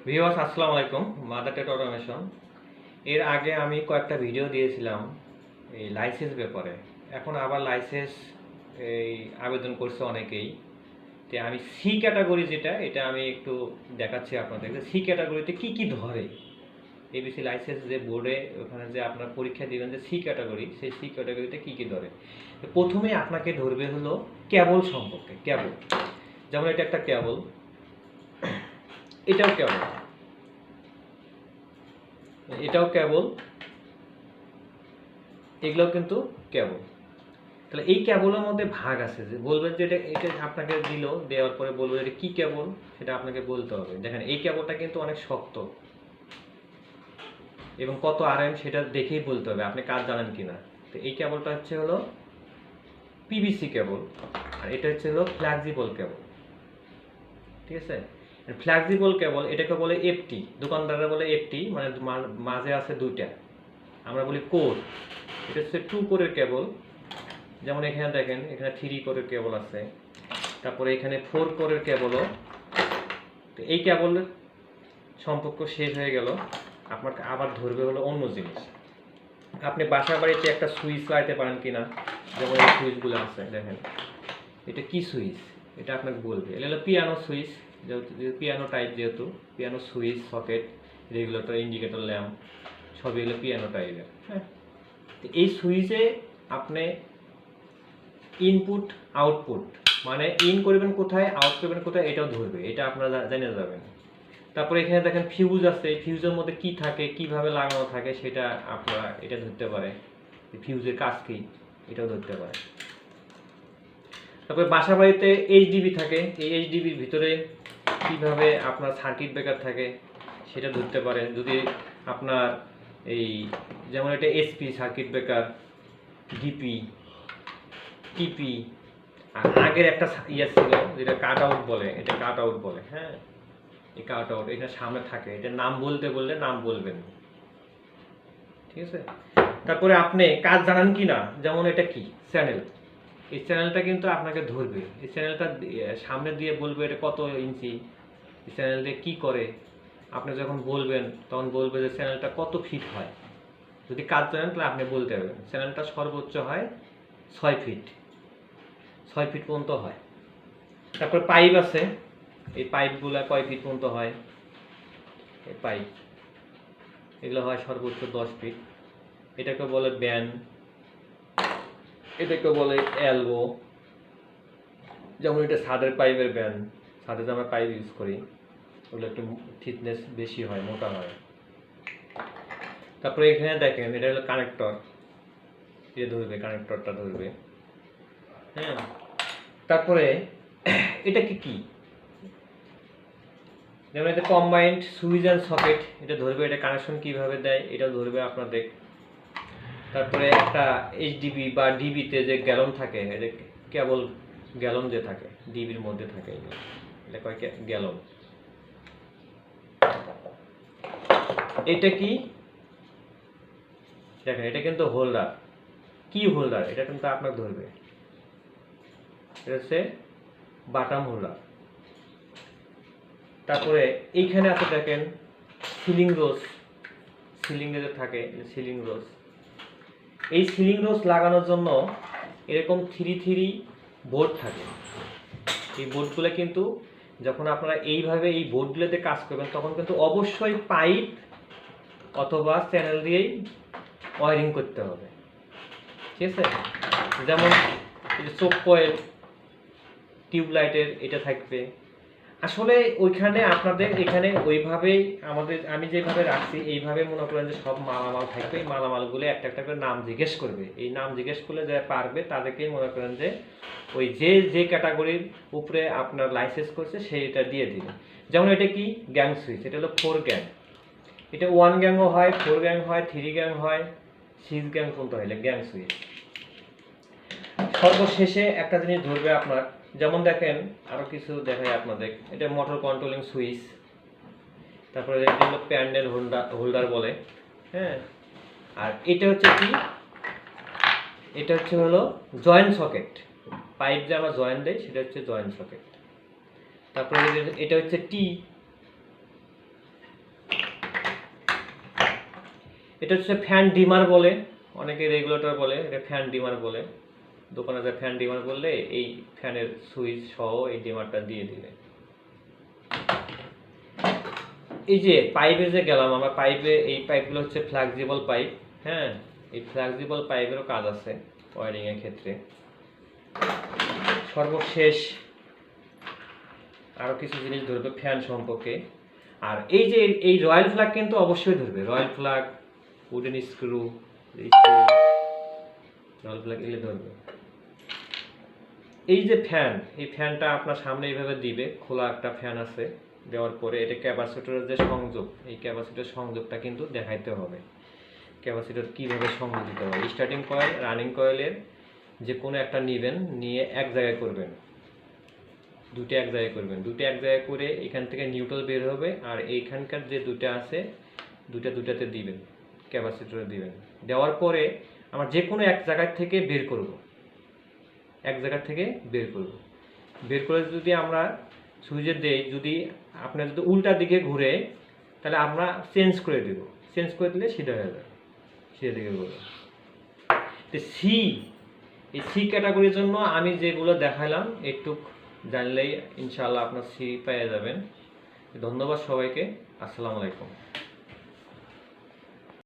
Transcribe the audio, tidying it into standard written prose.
Viewers আসসালামু আলাইকুম। Mother TET automation এর আগে আমি কয়েকটা ভিডিও দিয়েছিলাম এই লাইসেন্স ব্যাপারে। এখন আবার লাইসেন্স এই আবেদন করছে অনেকেই। তো আমি সি ক্যাটাগরি যেটা এটা আমি একটু দেখাচ্ছি আপনাদের। সি ক্যাটাগরিতে কি কি ধরে, এবিসি লাইসেন্স যে বোর্ডে ওখানে যে আপনার পরীক্ষা দিবেন যে সি ক্যাটাগরি, সেই সি ক্যাটাগরিতে কি কি ধরে। প্রথমে আপনাকে ধরবে হলো কেবল সম্পর্কে। কেবল যেমন এটা একটা কেবল, এটাও কেবল, এটাও কেবল, এগুলো কিন্তু কেবল। তাহলে এই কেবলের মধ্যে ভাগ আছে, যে বলবেন যে এটা এটা আপনাকে দিল, দেওয়ার পরে বলবো এটা কি কেবল, সেটা আপনাকে বলতে হবে। দেখেন এই কেবলটা কিন্তু অনেক শক্ত এবং কত আরএম সেটা দেখেই বলতে হবে আপনি কাজ জানেন কিনা। তো এই কেবলটা হচ্ছে হলো পিভিসি কেবল, আর এটা হচ্ছে হলো ফ্লেক্সিবল কেবল। ঠিক আছে, ফ্লেক্সিবল কেবল এটাকে বলে এফটি, দোকানদাররা বলে এফটি, মানে মাঝে আছে দুইটা, আমরা বলি কোর। এটা হচ্ছে 2 কোরের কেবল। যেমন এখানে দেখেন, এখানে 3 কোরের কেবল আছে, তারপরে এখানে 4 কোরের কেবলও। তো এই কেবলের সম্পর্ক শেষ হয়ে গেল, আপনাকে আবার ধরবে হলো অন্য জিনিস। আপনি বাসা বাড়িতে একটা সুইচ লাগাইতে পারেন কিনা, যেমন এই সুইচগুলো আছে দেখেন, এটা কি সুইচ, এটা আপনাকে বলবে। এটা হলো পিয়ানো সুইচ, যেহেতু পিয়ানো টাইপ, যেহেতু piano switch, socket, regulator, indicator, lamp সবই হলো পিয়ানো টাইপের। হ্যাঁ, তো এই সুইচে আপনি ইনপুট আউটপুট, মানে ইন করবেন কোথায়, আউট করবেন কোথায়, এটাও ধরবে, এটা আপনারা জেনে যাবেন। তারপরে এখানে দেখেন ফিউজ আছে, ফিউজের মধ্যে কি থাকে, কিভাবে লাগানো থাকে, সেটা আপনারা এটা ধরতে পারে। ফিউজের কাজ কি, এটাও ধরতে পারে। তারপরে বাসা বাড়িতে এইচডিবি থাকে, এই এইচডিবির ভিতরে কিভাবে আপনার সার্কিট ব্রেকার থাকে সেটা ধরতে পারে। যদি আপনার এই যেমন এটা এসপি সার্কিট ব্রেকার, ডিপি, টিপি, আর আগের একটা ইয়ে ছিল যেটা কাট আউট বলে, এটা কাট আউট বলে। হ্যাঁ, এই কাট আউট এটা সামনে থাকে, এটা নাম বলতে বললে নাম বলবেন, ঠিক আছে। তারপরে আপনি কাজ জানান কি না, যেমন এটা কি চ্যানেল, এই চ্যানেলটা কিন্তু আপনাকে ধরবে। এই চ্যানেলটা সামনে দিয়ে বলবে এটা কত ইঞ্চি, এই চ্যানেল দিয়ে কী করে। আপনি যখন বলবেন তখন বলবে যে চ্যানেলটা কত ফিট হয়। যদি কাজ জানেন তাহলে আপনি বলতে পারবেন চ্যানেলটা সর্বোচ্চ হয় 6 ফিট, 6 ফিট পর্যন্ত হয়। তারপর পাইপ আছে, এই পাইপগুলো কয় ফিট পর্যন্ত হয়, এই পাইপ এগুলো হয় সর্বোচ্চ 10 ফিট। এটাকে বলে ব্যান, এটাকে বলে এলবো। যেমন এটা ছাদের পাইপের ব্যান, ছাদে যে আমরা পাইপ ইউজ করি ওগুলো একটু থিকনেস বেশি হয়, মোটা হয়। তারপরে এখানে দেখেন এটা হলো কানেক্টর, এটা ধরবে, কানেক্টরটা ধরবে। হ্যাঁ, তারপরে এটা কি কি, যেমন এটা কম্বাইন্ড সুইচ অ্যান্ড সকেট, এটা ধরবে, এটা কানেকশন কিভাবে দেয় এটাও ধরবে আপনাদের। তারপরে একটা এইচডিবি বা ডিবিতে যে গ্যালন থাকে, এটা কেবল গ্যালন যে থাকে ডিবির মধ্যে থাকে, এটা কয় গ্যালন। এটা কি দেখেন, এটা কিন্তু হোল্ডার, কি হোল্ডার, এটা কিন্তু আপনার ধরবে, এটা হচ্ছে বাটাম হোল্ডার। তারপরে এইখানে আছে দেখেন সিলিং রোজ, সিলিংয়ে যে থাকে সিলিং রোজ, এই সিলিং রোজ লাগানোর জন্য এরকম 3 বোর্ড থাকে। এই বোর্ডগুলো কিন্তু যখন আপনারা এইভাবে এই বোর্ডগুলোতে কাজ করবেন তখন কিন্তু অবশ্যই পাইপ অথবা চ্যানেল দিয়েই ওয়ারিং করতে হবে, ঠিক আছে। যেমন চোখ কয়েল, টিউবলাইটের এটা থাকবে। আসলে ওইখানে আপনাদের এখানে ওইভাবেই আমি যেভাবে রাখছি এইভাবে মনে করেন যে সব মালামাল থাকবে। এই মালামালগুলো একটা একটা করে নাম জিজ্ঞেস করবে, এই নাম জিজ্ঞেস করলে যারা পারবে তাদেরকেই মনে করেন যে ওই যে ক্যাটাগরির উপরে আপনার লাইসেন্স করছে সেইটা দিয়ে দিবে। যেমন এটা কি গ্যাং সুইচ, এটা হলো 4 গ্যাং, এটা 1 গ্যাংও হয়, 4 গ্যাং হয়, 3 গ্যাং হয়, 6 গ্যাং পর্যন্ত হয় গ্যাং সুইচ। সর্বশেষে একটা জিনিস ধরবে আপনার, যেমন দেখেন আরো কিছু দেখাই আপনাদের, এটা মোটর কন্ট্রোলিং সুইচ, তারপরে এটা হলো প্যান্ডেল হোল্ডার বলে। হ্যাঁ, আর এটা হচ্ছে কি, এটা হচ্ছে হলো জয়েন্ট সকেট, পাইপ যে আমরা জয়েন্ট দেই সেটা হচ্ছে জয়েন্ট সকেট। তারপরে এটা হচ্ছে টি, এটা হচ্ছে ফ্যান ডিমার বলে, অনেকে রেগুলেটর বলে, এটা ফ্যান ডিমার বলে। দোকানে যে ফ্যান ডিমার বললে এই ফ্যানের সুইচ সহ এই ডিমারটা দিয়ে দিবে। এই যে পাইপে যে গেলাম আমরা, পাইপে এই পাইপগুলো হচ্ছে ফ্লেক্সিবল পাইপ। হ্যাঁ, এই ফ্লেক্সিবল পাইপেরও কাজ আছে ওয়ারিং এর ক্ষেত্রে। সর্বশেষ আরো কিছু জিনিস ধরবে ফ্যান সম্পর্কে। আর এই যে এই রয়্যাল ফ্ল্যাগ কিন্তু অবশ্যই ধরবে, royal flag, wooden screw, royal flag এগুলো ধরবে। এই যে ফ্যান, এই ফ্যানটা আপনার সামনে এইভাবে দিবে, খোলা একটা ফ্যান আছে, দেওয়ার পরে এটা ক্যাপাসিটরের যে সংযোগ, এই ক্যাপাসিটর সংযোগটা কিন্তু দেখাইতে হবে। ক্যাপাসিটর কীভাবে সংযোগ দিতে হবে, স্টার্টিং কয়েল, রানিং কয়েলের যে কোনো একটা নেবেন, নিয়ে এক জায়গায় করবেন, দুটো এক জায়গায় করবেন, দুটো এক জায়গায় করে এখান থেকে নিউট্রাল বের হবে, আর এইখানকার যে দুটো আছে দুটাতে দিবেন, ক্যাপাসিটরে দিবেন। দেওয়ার পরে আমরা যে কোনো এক জায়গা থেকে বের করব, এক জায়গা থেকে বের করব। বের করে যদি আমরা সুইচে দেই, যদি আপনার যদি উল্টা দিকে ঘুরে, তাহলে আমরা চেঞ্জ করে দেব, চেঞ্জ করে দিলে সিধা হয়ে যাবে, সিধা দিকে ঘুরে। তো এই সি ক্যাটাগরির জন্য আমি যেগুলো দেখালাম একটু জানলেই ইনশাআল্লাহ আপনার সি পেয়ে যাবেন। ধন্যবাদ সবাইকে, আসসালামু আলাইকুম।